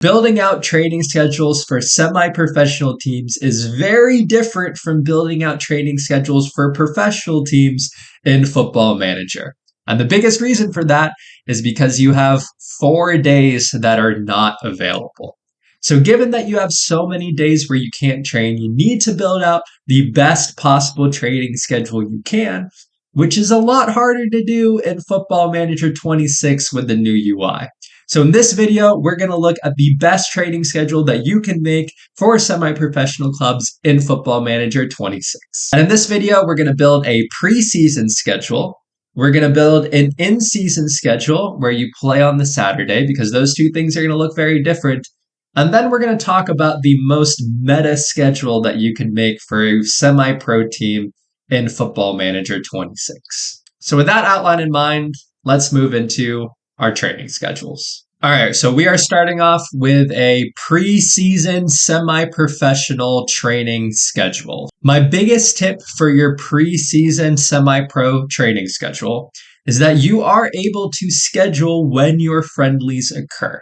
Building out training schedules for semi-professional teams is very different from building out training schedules for professional teams in Football Manager. And the biggest reason for that is because you have 4 days that are not available. So given that you have so many days where you can't train, you need to build out the best possible training schedule you can, which is a lot harder to do in Football Manager 26 with the new UI. So in this video, we're going to look at the best training schedule that you can make for semi-professional clubs in Football Manager 26. And in this video, we're going to build a preseason schedule. We're going to build an in-season schedule where you play on the Saturday, because those two things are going to look very different. And then we're going to talk about the most meta schedule that you can make for a semi-pro team in Football Manager 26. So with that outline in mind, let's move into our training schedules. All right, so we are starting off with a preseason semi-professional training schedule. My biggest tip for your preseason semi-pro training schedule is that you are able to schedule when your friendlies occur.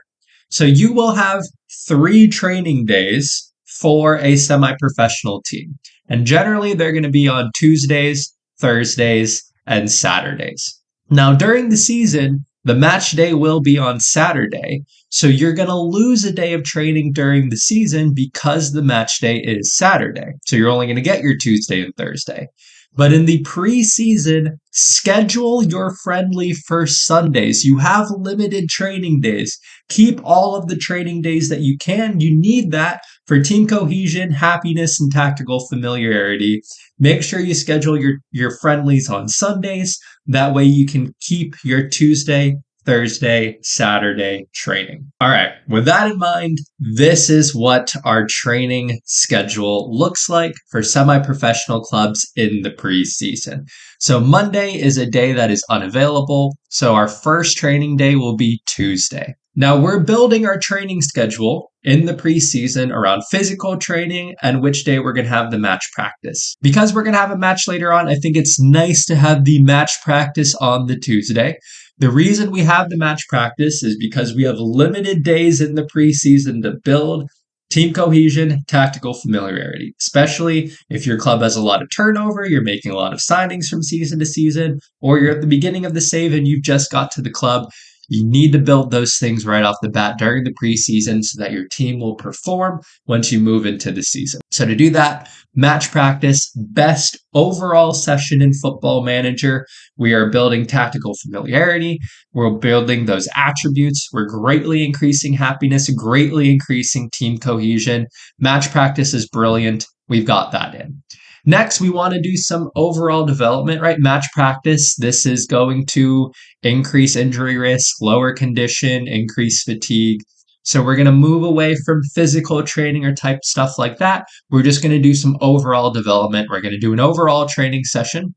So you will have 3 training days for a semi-professional team. And generally, they're going to be on Tuesdays, Thursdays, and Saturdays. Now, during the season, the match day will be on Saturday, so you're going to lose a day of training during the season because the match day is Saturday. So you're only going to get your Tuesday and Thursday. But in the preseason, schedule your friendly for Sundays. You have limited training days. Keep all of the training days that you can. You need that for team cohesion, happiness, and tactical familiarity. Make sure you schedule your friendlies on Sundays. That way you can keep your Tuesday, Thursday, Saturday training. All right, with that in mind, this is what our training schedule looks like for semi-professional clubs in the preseason. So Monday is a day that is unavailable, so our first training day will be Tuesday. Now we're building our training schedule in the preseason around physical training and which day we're going to have the match practice. Because we're going to have a match later on, I think it's nice to have the match practice on the Tuesday. The reason we have the match practice is because we have limited days in the preseason to build team cohesion, tactical familiarity, especially if your club has a lot of turnover, you're making a lot of signings from season to season, or you're at the beginning of the save and you've just got to the club. You need to build those things right off the bat during the preseason so that your team will perform once you move into the season. So to do that, match practice, best overall session in Football Manager. We are building tactical familiarity. We're building those attributes. We're greatly increasing happiness, greatly increasing team cohesion. Match practice is brilliant. We've got that in. Next, we want to do some overall development, right? Match practice. This is going to increase injury risk, lower condition, increase fatigue. So we're going to move away from physical training or type stuff like that. We're just going to do some overall development. We're going to do an overall training session.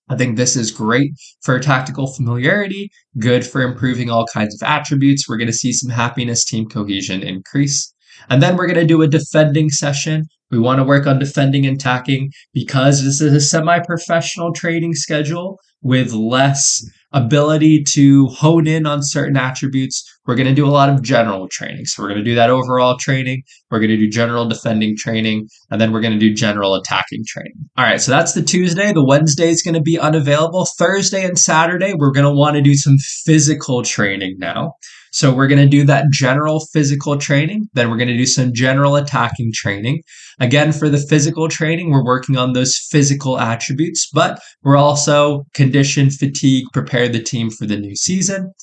I think this is great for tactical familiarity, good for improving all kinds of attributes. We're going to see some happiness, team cohesion increase. And then we're going to do a defending session. We want to work on defending and attacking because this is a semi-professional training schedule with less ability to hone in on certain attributes. We're going to do a lot of general training. So we're going to do that overall training. We're going to do general defending training, and then we're going to do general attacking training. All right, so that's the Tuesday. The Wednesday is going to be unavailable. Thursday and Saturday, we're going to want to do some physical training now. So we're going to do that general physical training. Then we're going to do some general attacking training. Again, for the physical training, we're working on those physical attributes, but we're also condition, fatigue, prepare the team for the new season.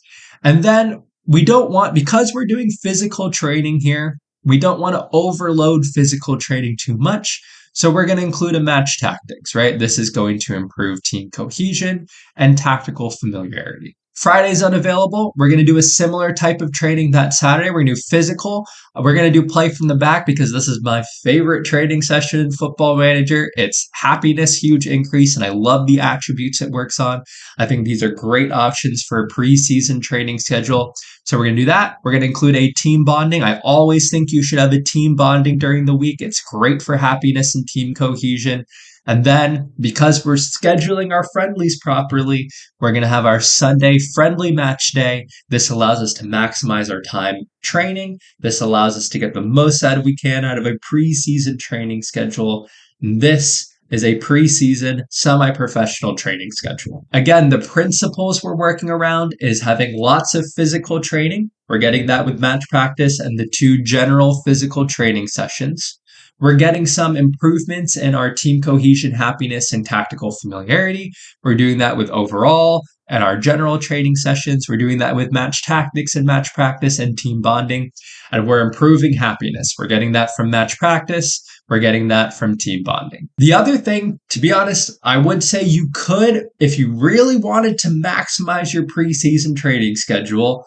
And then we don't want, because we're doing physical training here, we don't want to overload physical training too much. So we're going to include a match tactics, right? This is going to improve team cohesion and tactical familiarity. Friday's unavailable. We're going to do a similar type of training that Saturday. We're going to do physical. We're going to do play from the back because this is my favorite training session in Football Manager. It's happiness, huge increase, and I love the attributes it works on. I think these are great options for a preseason training schedule. So we're going to do that. We're going to include a team bonding. I always think you should have a team bonding during the week. It's great for happiness and team cohesion. And then, because we're scheduling our friendlies properly, we're going to have our Sunday friendly match day. This allows us to maximize our time training. This allows us to get the most we can out of a preseason training schedule. This is a preseason semi-professional training schedule. Again, the principles we're working around is having lots of physical training. We're getting that with match practice and the 2 general physical training sessions. We're getting some improvements in our team cohesion, happiness, and tactical familiarity. We're doing that with overall and our general training sessions. We're doing that with match tactics and match practice and team bonding. And we're improving happiness. We're getting that from match practice. We're getting that from team bonding. The other thing, to be honest, I would say you could, if you really wanted to maximize your preseason training schedule.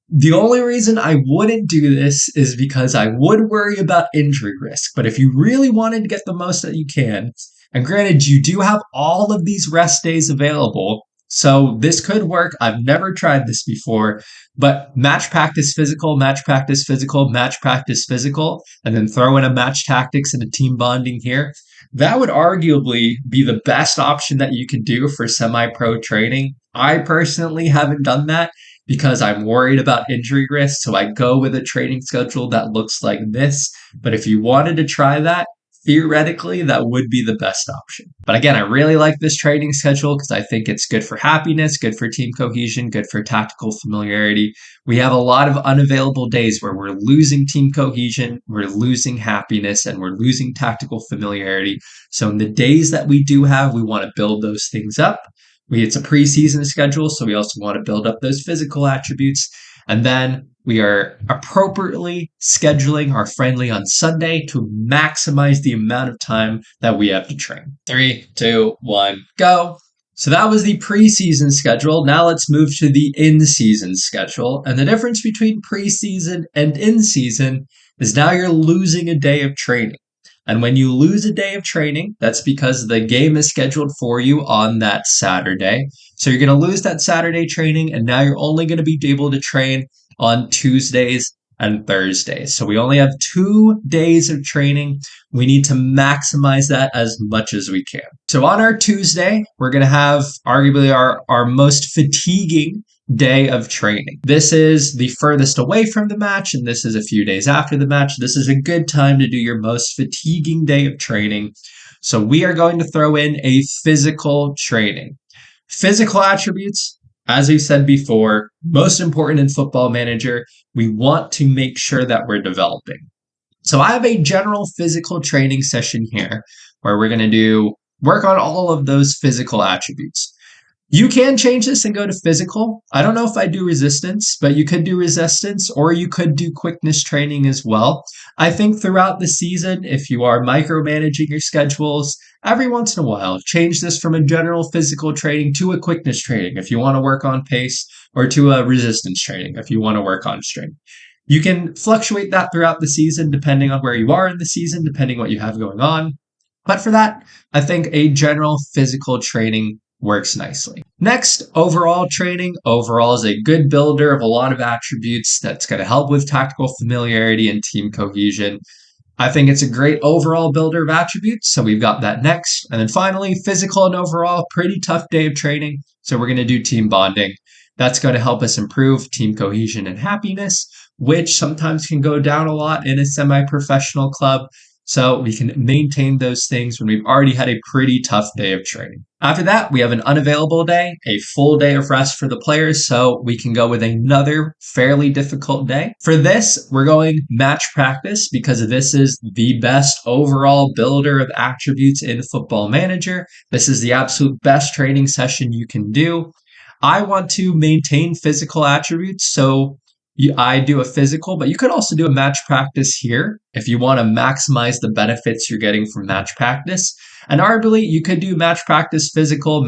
The only reason I wouldn't do this is because I would worry about injury risk. But if you really wanted to get the most that you can, and granted, you do have all of these rest days available, so this could work. I've never tried this before, but match practice physical, match practice physical, match practice physical, and then throw in a match tactics and a team bonding here. That would arguably be the best option that you could do for semi-pro training. I personally haven't done that because I'm worried about injury risk, so I go with a training schedule that looks like this. But if you wanted to try that, theoretically, that would be the best option. But again, I really like this training schedule because I think it's good for happiness, good for team cohesion, good for tactical familiarity. We have a lot of unavailable days where we're losing team cohesion, we're losing happiness, and we're losing tactical familiarity. So in the days that we do have, we want to build those things up. It's a preseason schedule, so we also want to build up those physical attributes. And then we are appropriately scheduling our friendly on Sunday to maximize the amount of time that we have to train. 3, 2, 1, go. So that was the preseason schedule. Now let's move to the in-season schedule. And the difference between preseason and in-season is now you're losing a day of training. And when you lose a day of training, that's because the game is scheduled for you on that Saturday. So you're going to lose that Saturday training, and now you're only going to be able to train on Tuesdays and Thursdays. So we only have 2 days of training. We need to maximize that as much as we can. So on our Tuesday, we're going to have arguably our most fatiguing day of training. This is the furthest away from the match, and this is a few days after the match. This is a good time to do your most fatiguing day of training. So we are going to throw in a physical training. Physical attributes, as we said before, most important in Football Manager. We want to make sure that we're developing. So I have a general physical training session here where we're going to work on all of those physical attributes. You can change this and go to physical. I don't know if I do resistance, but you could do resistance or you could do quickness training as well. I think throughout the season, if you are micromanaging your schedules, every once in a while, change this from a general physical training to a quickness training if you want to work on pace, or to a resistance training if you want to work on strength. You can fluctuate that throughout the season depending on where you are in the season, depending what you have going on. But for that, I think a general physical training works nicely. Next, overall training. Overall is a good builder of a lot of attributes that's going to help with tactical familiarity and team cohesion. I think it's a great overall builder of attributes, so we've got that next. And then finally, physical and overall, pretty tough day of training, so we're going to do team bonding. That's going to help us improve team cohesion and happiness, which sometimes can go down a lot in a semi-professional club. So we can maintain those things when we've already had a pretty tough day of training. After that, we have an unavailable day, a full day of rest for the players, so we can go with another fairly difficult day. For this, we're going match practice because this is the best overall builder of attributes in Football Manager. This is the absolute best training session you can do. I want to maintain physical attributes, so I do a physical, but you could also do a match practice here if you want to maximize the benefits you're getting from match practice. And arguably, you could do match practice physical,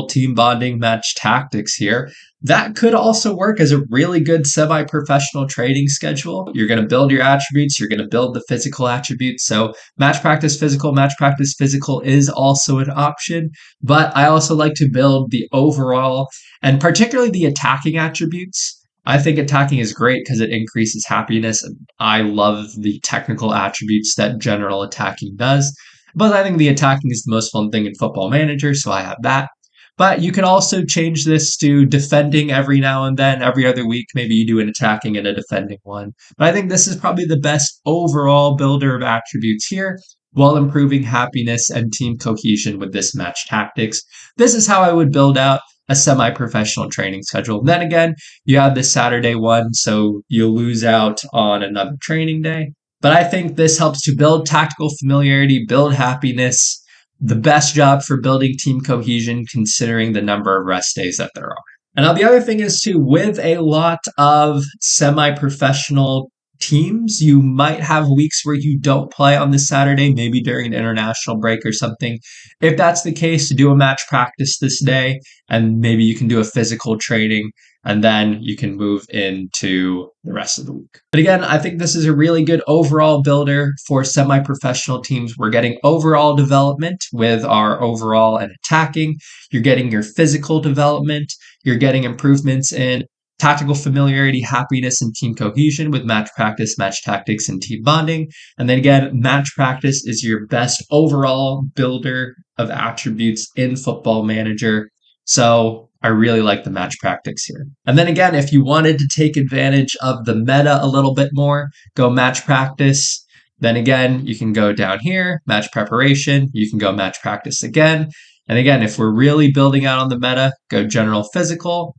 team bonding, match tactics here. That could also work as a really good semi-professional training schedule. You're going to build your attributes. You're going to build the physical attributes. So match practice physical is also an option. But I also like to build the overall and particularly the attacking attributes. I think attacking is great because it increases happiness, and I love the technical attributes that general attacking does. But I think the attacking is the most fun thing in Football Manager, so I have that. But you can also change this to defending every now and then, every other week. Maybe you do an attacking and a defending one. But I think this is probably the best overall builder of attributes here, while improving happiness and team cohesion with this match tactics. This is how I would build out a semi-professional training schedule. Then again, you have this Saturday one, so you'll lose out on another training day. But I think this helps to build tactical familiarity, build happiness, the best job for building team cohesion considering the number of rest days that there are. And now the other thing is too, with a lot of semi-professional teams, you might have weeks where you don't play on this Saturday, maybe during an international break or something. If that's the case, do a match practice this day, and maybe you can do a physical training, and then you can move into the rest of the week. But again, I think this is a really good overall builder for semi-professional teams. We're getting overall development with our overall and attacking. You're getting your physical development. You're getting improvements in tactical familiarity, happiness, and team cohesion with match practice, match tactics, and team bonding. And then again, match practice is your best overall builder of attributes in Football Manager. So I really like the match practice here. And then again, if you wanted to take advantage of the meta a little bit more, go match practice. Then again, you can go down here, match preparation. You can go match practice again. And again, if we're really building out on the meta, go general physical.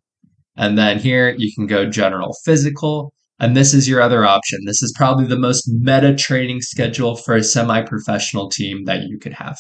And then here you can go general physical. And this is your other option. This is probably the most meta training schedule for a semi-professional team that you could have.